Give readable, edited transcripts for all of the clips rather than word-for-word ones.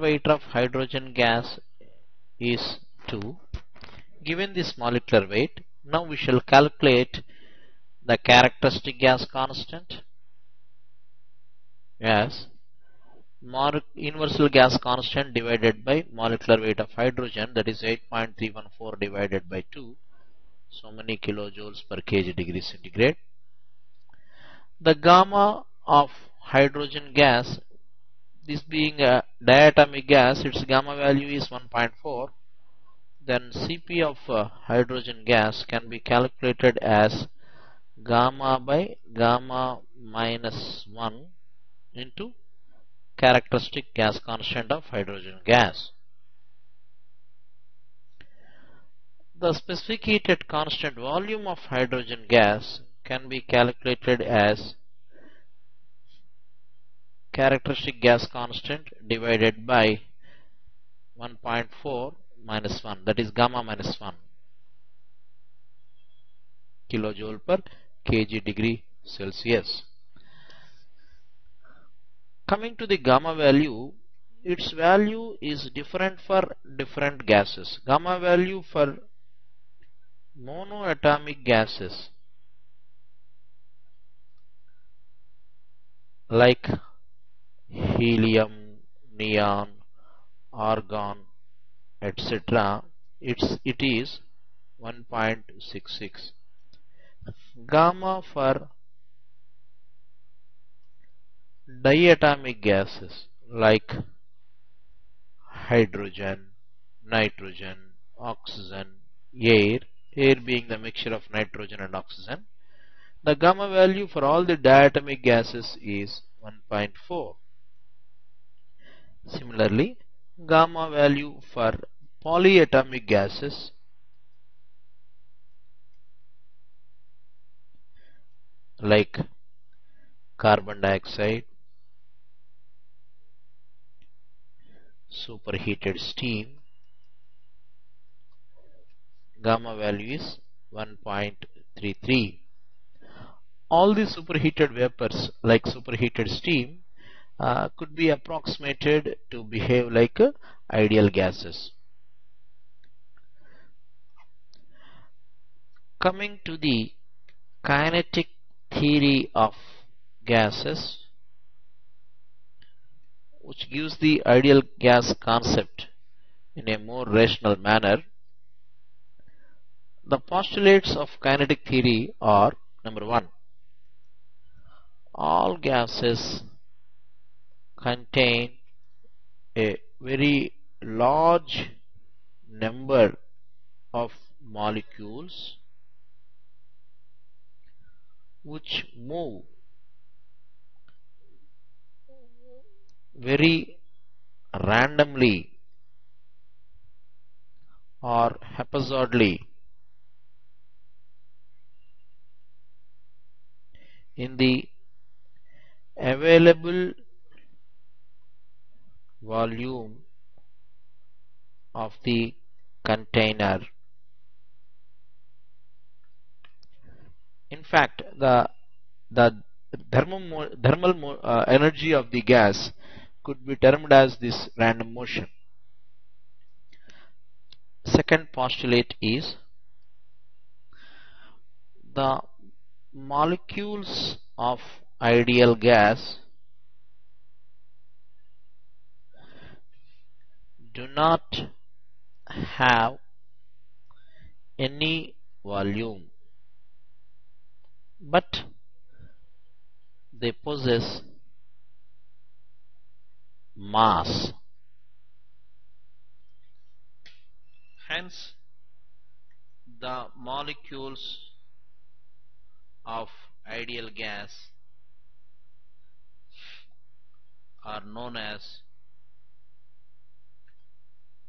Weight of hydrogen gas is 2. Given this molecular weight, now we shall calculate the characteristic gas constant as universal gas constant divided by molecular weight of hydrogen, that is 8.314 divided by 2, so many kilojoules per kg degree centigrade. The gamma of hydrogen gas, this being a diatomic gas, its gamma value is 1.4. Then Cp of hydrogen gas can be calculated as gamma by gamma minus 1 into characteristic gas constant of hydrogen gas. The specified constant volume of hydrogen gas can be calculated as characteristic gas constant divided by 1.4 minus 1, that is gamma minus 1 kilojoule per kg degree Celsius. Coming to the gamma value, its value is different for different gases. Gamma value for monoatomic gases like helium, neon, argon, etc. it is 1.66. Gamma for diatomic gases like hydrogen, nitrogen, oxygen, air being the mixture of nitrogen and oxygen, the gamma value for all the diatomic gases is 1.4. Similarly, gamma value for polyatomic gases like carbon dioxide, superheated steam, gamma value is 1.33. All the superheated vapors like superheated steam could be approximated to behave like ideal gases. Coming to the kinetic theory of gases, which gives the ideal gas concept in a more rational manner, the postulates of kinetic theory are: number 1, all gases contain a very large number of molecules which move very randomly or haphazardly in the available volume of the container. In fact, the thermal energy of the gas could be termed as this random motion. Second postulate is the molecules of ideal gas do not have any volume, but they possess mass. Hence, the molecules of ideal gas are known as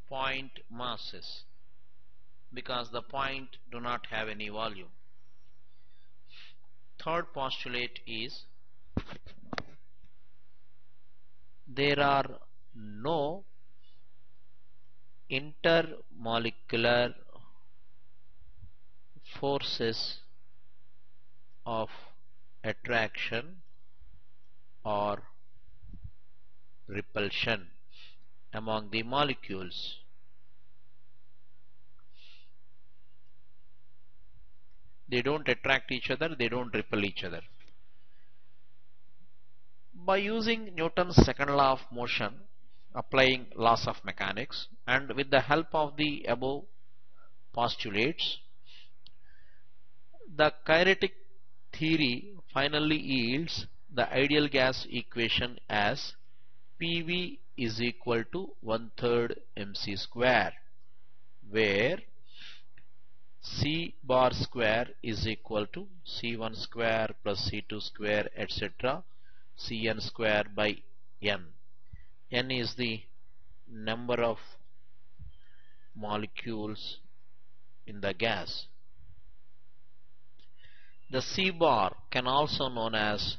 point masses because the point do not have any volume. Third postulate is there are no intermolecular forces of attraction or repulsion. among the molecules. They don't attract each other, they don't repel each other. By using Newton's second law of motion, applying laws of mechanics, and with the help of the above postulates, the kinetic theory finally yields the ideal gas equation as PV is equal to 1/3 mc square, where C bar square is equal to C1 square plus C2 square etc. Cn square by n. N is the number of molecules in the gas. The C bar can also known as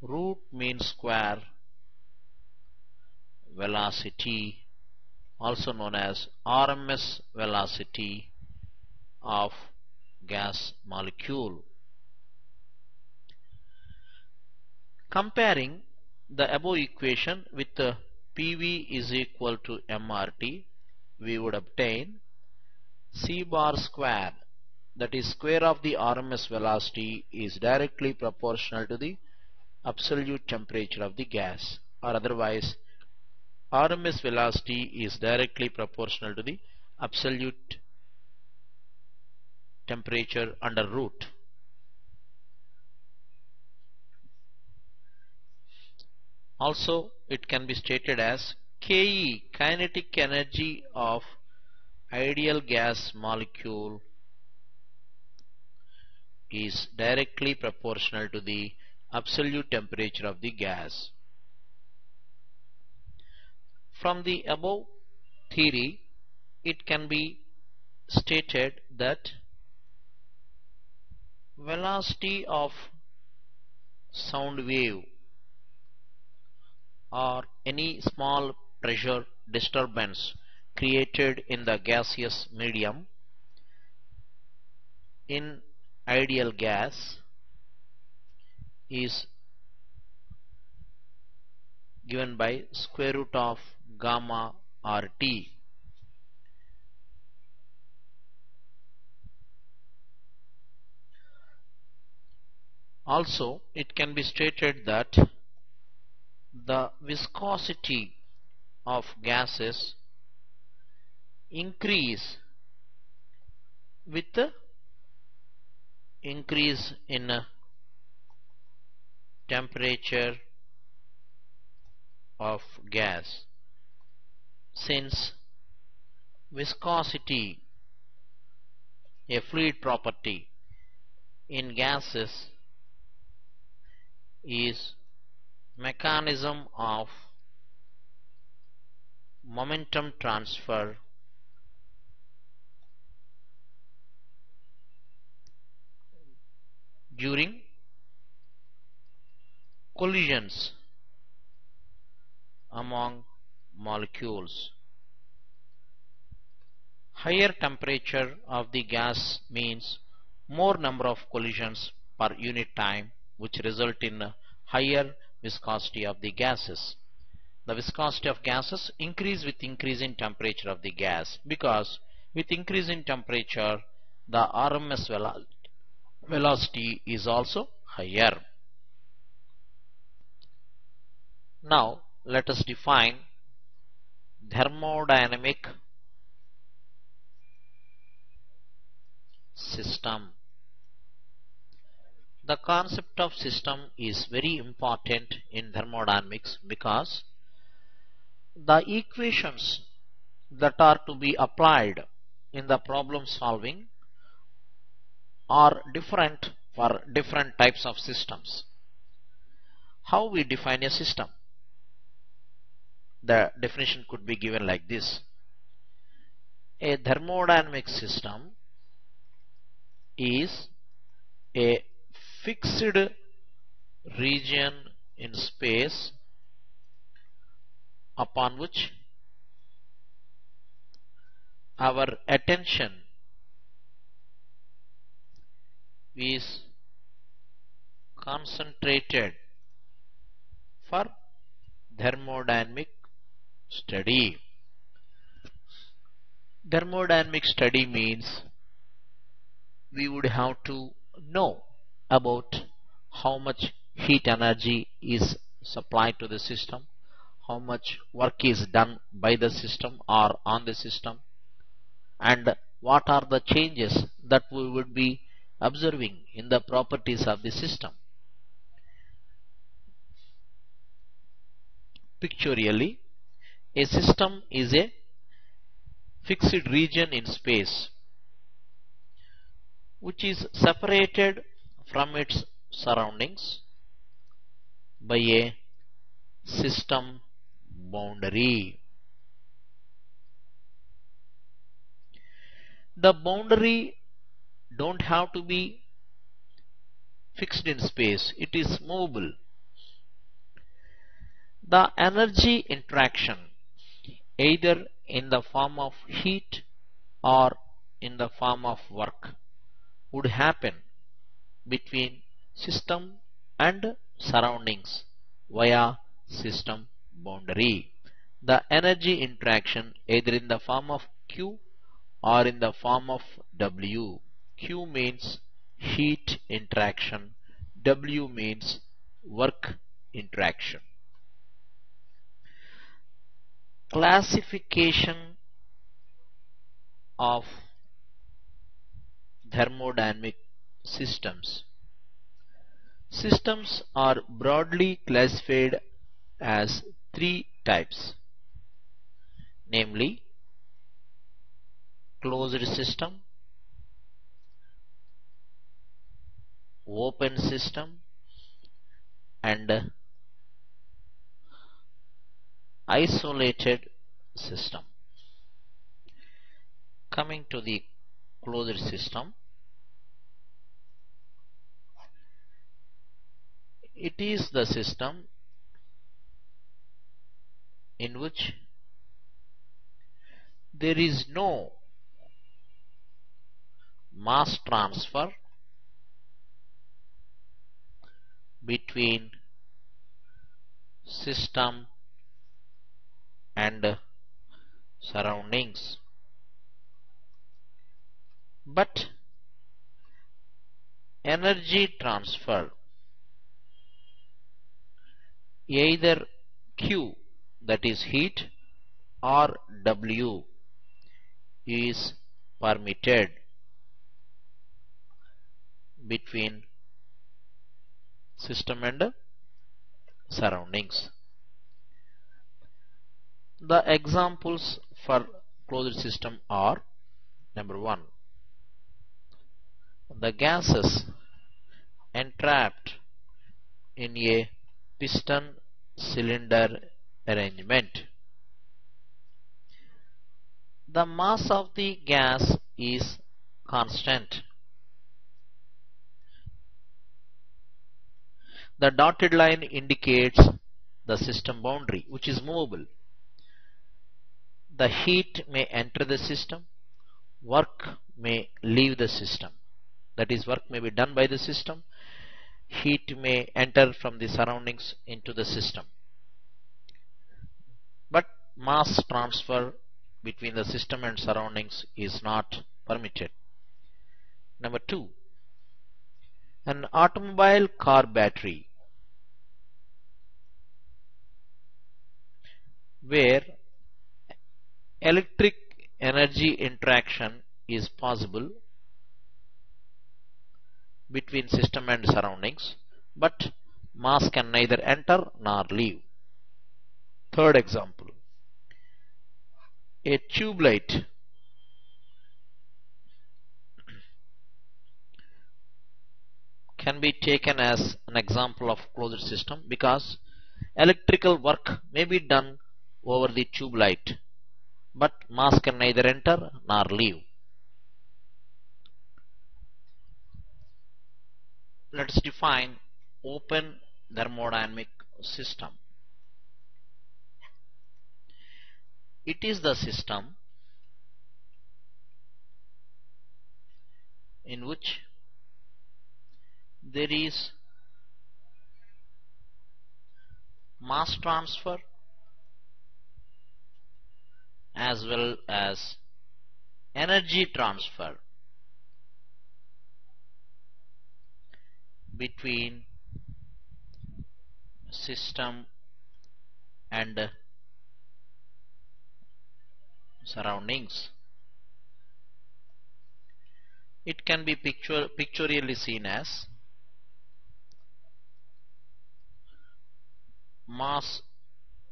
root mean square velocity, also known as RMS velocity of gas molecule. Comparing the above equation with the PV is equal to MRT, we would obtain C bar square, that is square of the RMS velocity, is directly proportional to the absolute temperature of the gas, or otherwise RMS velocity is directly proportional to the absolute temperature under root. Also, it can be stated as Ke, kinetic energy of ideal gas molecule, is directly proportional to the absolute temperature of the gas. From the above theory, it can be stated that velocity of sound wave or any small pressure disturbance created in the gaseous medium in ideal gas is given by square root of gamma RT. Also, it can be stated that the viscosity of gases increase with the increase in temperature of gas, since viscosity, a fluid property in gases, is mechanism of momentum transfer during collisions among molecules. Higher temperature of the gas means more number of collisions per unit time, which result in higher viscosity of the gases. The viscosity of gases increase with increase in temperature of the gas, because with increase in temperature the RMS velocity is also higher. Now let us define thermodynamic system. The concept of system is very important in thermodynamics, because the equations that are to be applied in the problem solving are different for different types of systems. How we define a system? The definition could be given like this: a thermodynamic system is a fixed region in space upon which our attention is concentrated for thermodynamic study. Thermodynamic study means we would have to know about how much heat energy is supplied to the system, how much work is done by the system or on the system, and what are the changes that we would be observing in the properties of the system. Pictorially, a system is a fixed region in space which is separated from its surroundings by a system boundary. The boundary don't have to be fixed in space, it is movable. The energy interaction, either in the form of heat or in the form of work, would happen between system and surroundings via system boundary. The energy interaction either in the form of Q or in the form of W. Q means heat interaction, W means work interaction. Classification of thermodynamic systems. Systems are broadly classified as three types, namely closed system, open system, and isolated system. Coming to the closed system, it is the system in which there is no mass transfer between system and surroundings, but energy transfer, either Q, that is heat, or W, is permitted between system and surroundings. The examples for closed system are: number 1, the gases entrapped in a piston cylinder arrangement. The mass of the gas is constant. The dotted line indicates the system boundary, which is movable. The heat may enter the system, work may leave the system. That is, work may be done by the system, heat may enter from the surroundings into the system. But mass transfer between the system and surroundings is not permitted. Number 2, an automobile car battery, where electric energy interaction is possible between system and surroundings, but mass can neither enter nor leave. Third example, a tube light can be taken as an example of closed system because electrical work may be done over the tube light, but mass can neither enter nor leave. Let us define open thermodynamic system. It is the system in which there is mass transfer as well as energy transfer between system and surroundings. It can be pictorially seen as mass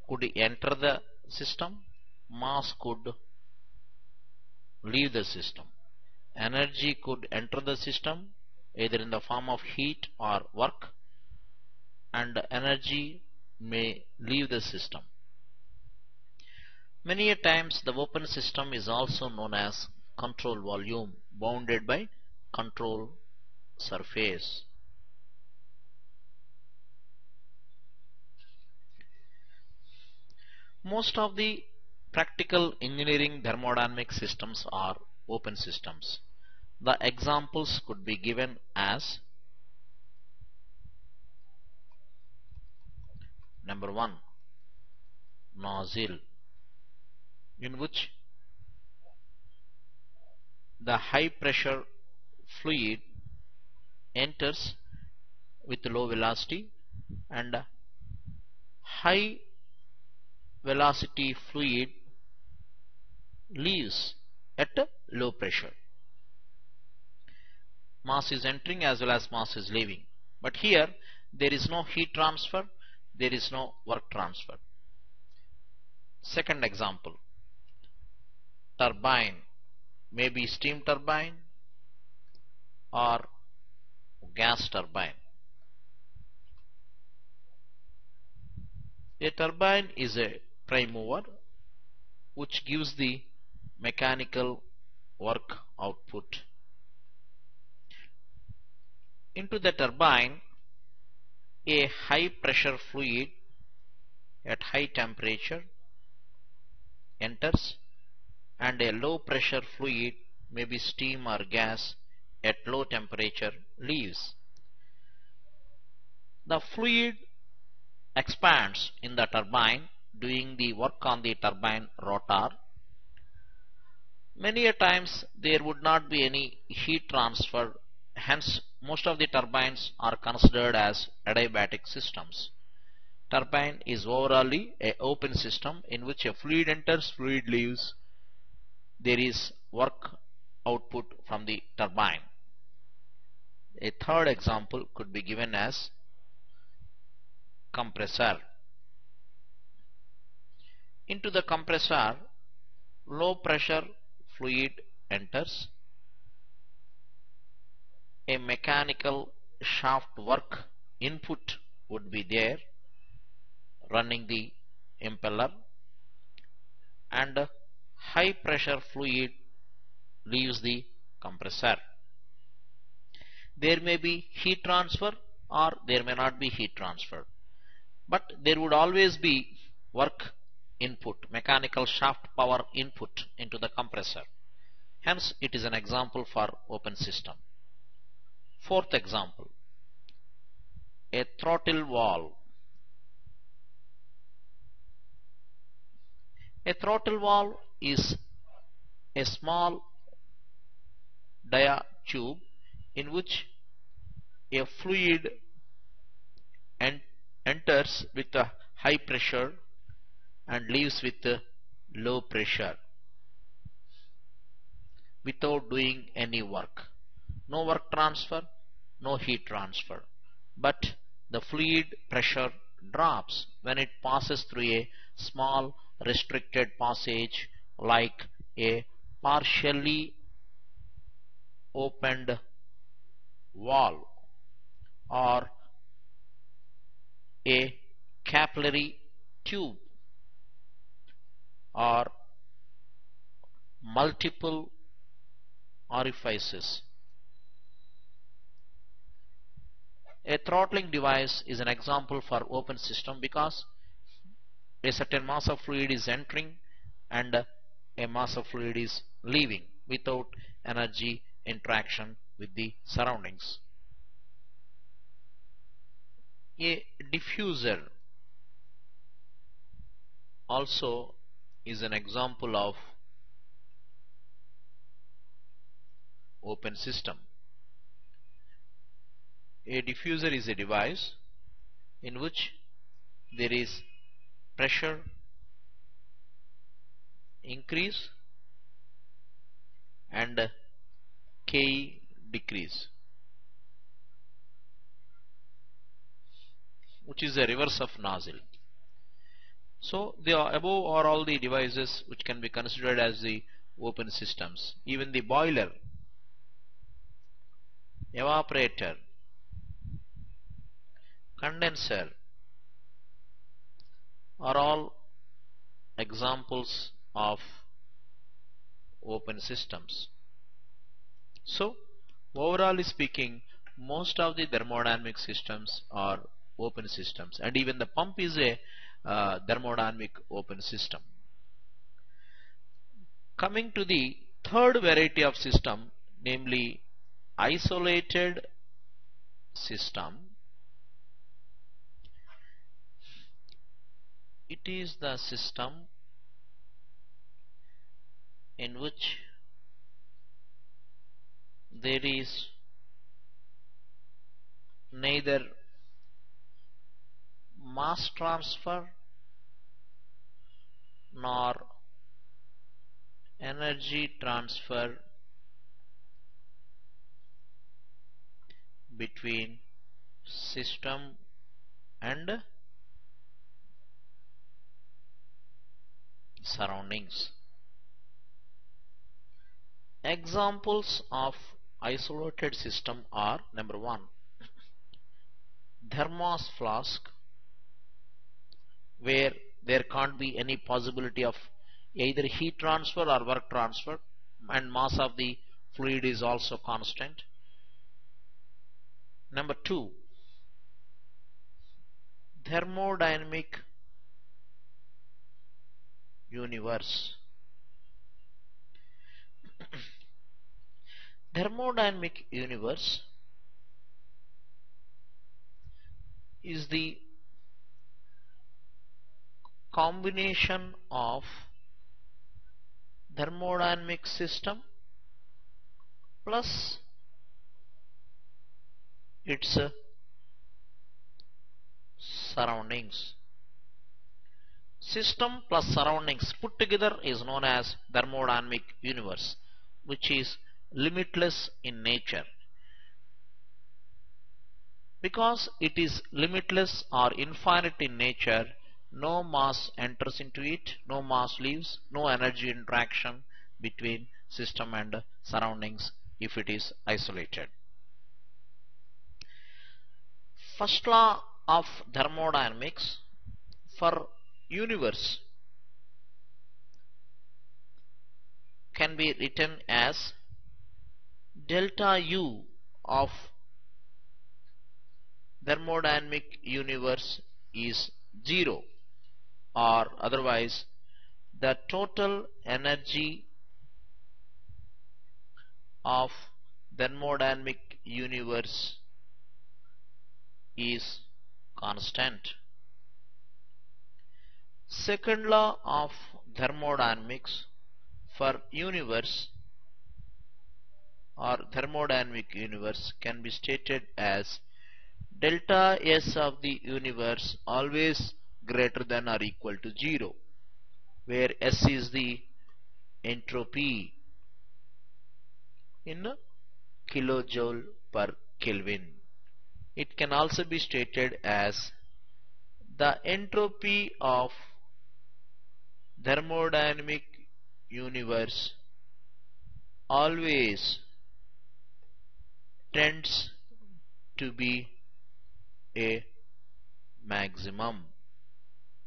could enter the system, mass could leave the system. Energy could enter the system either in the form of heat or work, and energy may leave the system. Many a times the open system is also known as control volume bounded by control surface. Most of the practical engineering thermodynamic systems are open systems. The examples could be given as number 1, nozzle, in which the high pressure fluid enters with low velocity and high velocity fluid leaves at low pressure. Mass is entering as well as mass is leaving, but here there is no heat transfer, there is no work transfer. Second example, turbine, maybe steam turbine or gas turbine. A turbine is a prime mover which gives the mechanical work output. Into the turbine, a high pressure fluid at high temperature enters and a low pressure fluid, maybe steam or gas, at low temperature leaves. The fluid expands in the turbine doing the work on the turbine rotor. Many a times there would not be any heat transfer, hence most of the turbines are considered as adiabatic systems. Turbine is overally an open system in which a fluid enters, fluid leaves. There is work output from the turbine. A third example could be given as compressor. Into the compressor, low pressure fluid enters. A mechanical shaft work input would be there running the impeller, and high pressure fluid leaves the compressor. There may be heat transfer or there may not be heat transfer, but there would always be work input, mechanical shaft power input into the compressor. Hence it is an example for open system. Fourth example, a throttle valve. A throttle valve is a small dia tube in which a fluid enters with a high pressure and leaves with a low pressure without doing any work. No work transfer, no heat transfer, but the fluid pressure drops when it passes through a small restricted passage like a partially opened valve or a capillary tube or multiple orifices. A throttling device is an example for open system because a certain mass of fluid is entering and a mass of fluid is leaving without energy interaction with the surroundings. A diffuser also is an example of open system. A diffuser is a device in which there is pressure increase and K decrease, which is the reverse of nozzle. So the above are all the devices which can be considered as the open systems. Even the boiler, evaporator, condenser are all examples of open systems. So overall speaking, most of the thermodynamic systems are open systems, and even the pump is a thermodynamic open system. Coming to the third variety of system, namely isolated system. It is the system in which there is neither mass transfer nor energy transfer between system and surroundings. Examples of isolated system are: number 1, thermos flask, where there can't be any possibility of either heat transfer or work transfer, and mass of the fluid is also constant. Number 2, thermodynamic universe. Thermodynamic universe is the combination of thermodynamic system plus its surroundings. System plus surroundings put together is known as thermodynamic universe, which is limitless in nature. Because it is limitless or infinite in nature, no mass enters into it, no mass leaves, no energy interaction between system and surroundings if it is isolated. First law of thermodynamics for universe can be written as delta U of thermodynamic universe is 0, or otherwise the total energy of thermodynamic universe is constant. Second law of thermodynamics for universe or thermodynamic universe can be stated as delta S of the universe always greater than or equal to 0, where S is the entropy in kilojoule per Kelvin. It can also be stated as the entropy of thermodynamic universe always tends to be a maximum.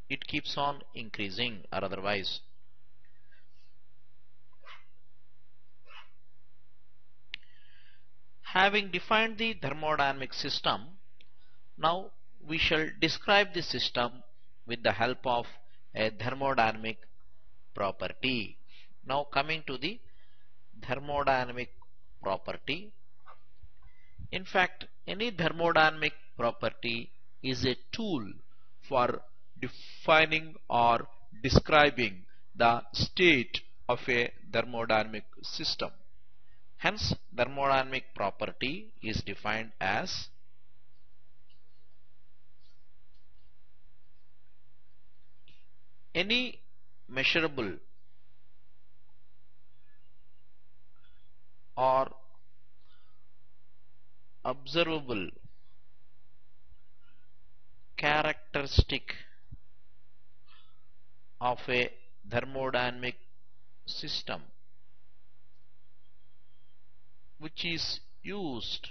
It keeps on increasing or otherwise. Having defined the thermodynamic system, now we shall describe the system with the help of a thermodynamic property. Now coming to the thermodynamic property. In fact, any thermodynamic property is a tool for defining or describing the state of a thermodynamic system. Hence, thermodynamic property is defined as any measurable or observable characteristic of a thermodynamic system which is used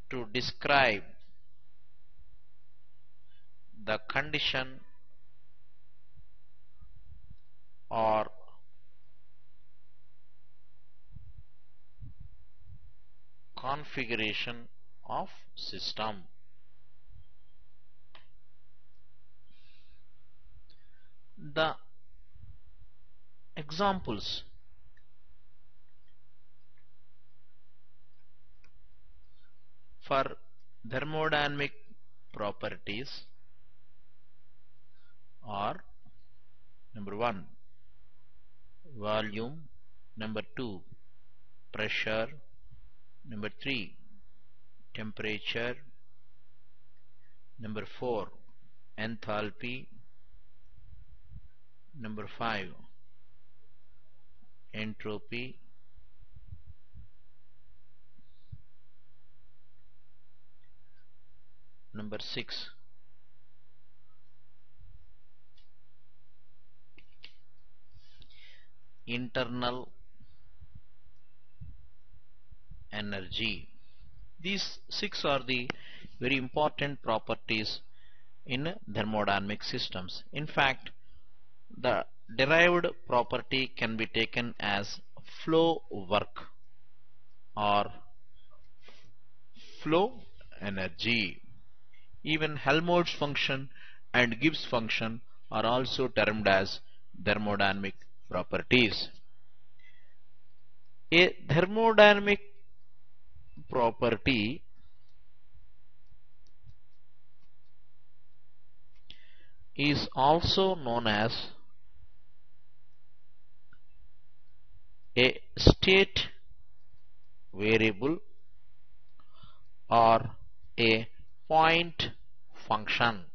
to describe the condition or configuration of system. The examples for thermodynamic properties are: number 1, volume; number 2, pressure; number 3, temperature; number 4, enthalpy; number 5, entropy; number 6, internal energy. These 6 are the very important properties in thermodynamic systems. In fact, the derived property can be taken as flow work or flow energy. Even Helmholtz function and Gibbs function are also termed as thermodynamic properties. A thermodynamic property is also known as a state variable or a point function.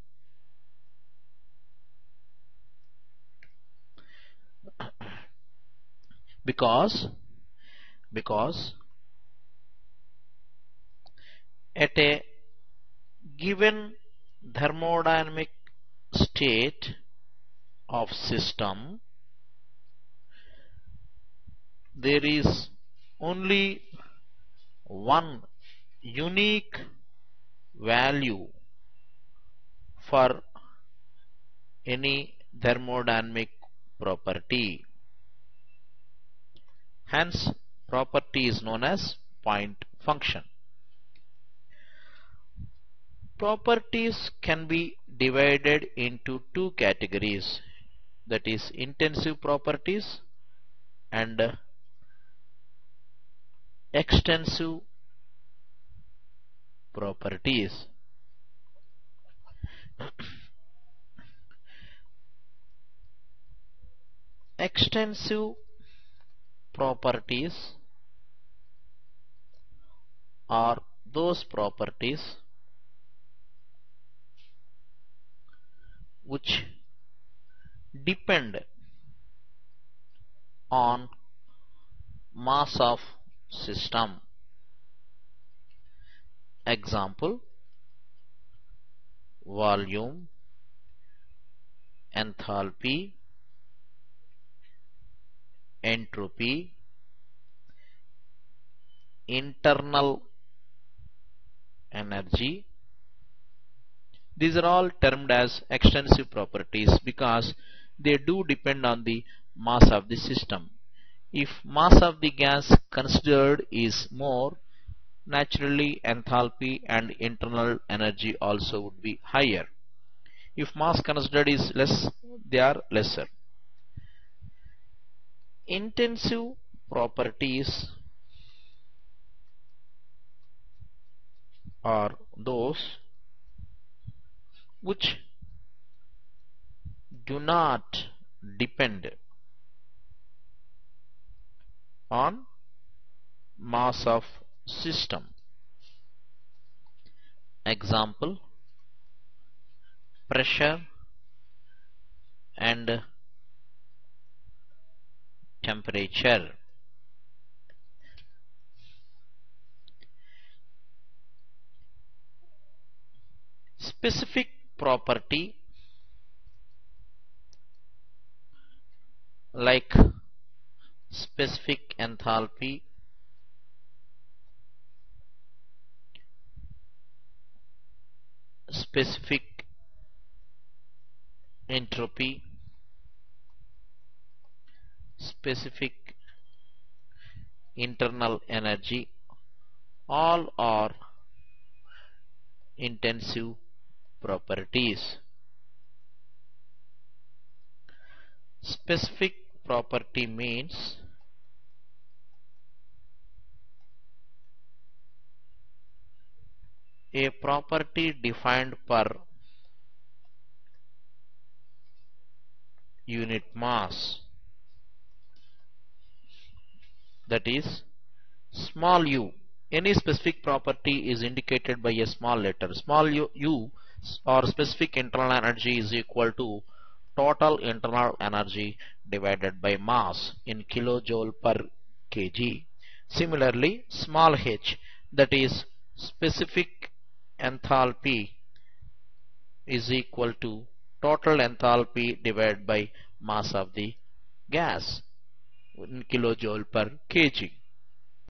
Because at a given thermodynamic state of system, there is only one unique value for any thermodynamic property. Hence, property is known as point function. Properties can be divided into 2 categories, that is intensive properties and extensive properties. Extensive properties are those properties which depend on mass of system. Example: volume, enthalpy, entropy, internal energy. These are all termed as extensive properties because they do depend on the mass of the system. If mass of the gas considered is more, naturally enthalpy and internal energy also would be higher. If mass considered is less, they are lesser. Intensive properties are those which do not depend on mass of system. Example, pressure and temperature. Specific property like specific enthalpy, specific entropy, specific internal energy, all are intensive properties. Specific property means a property defined per unit mass, that is small u. Any specific property is indicated by a small letter. Small u or specific internal energy is equal to total internal energy divided by mass in kilojoule per kg. Similarly, small h, that is specific enthalpy, is equal to total enthalpy divided by mass of the gas in kilojoule per kg.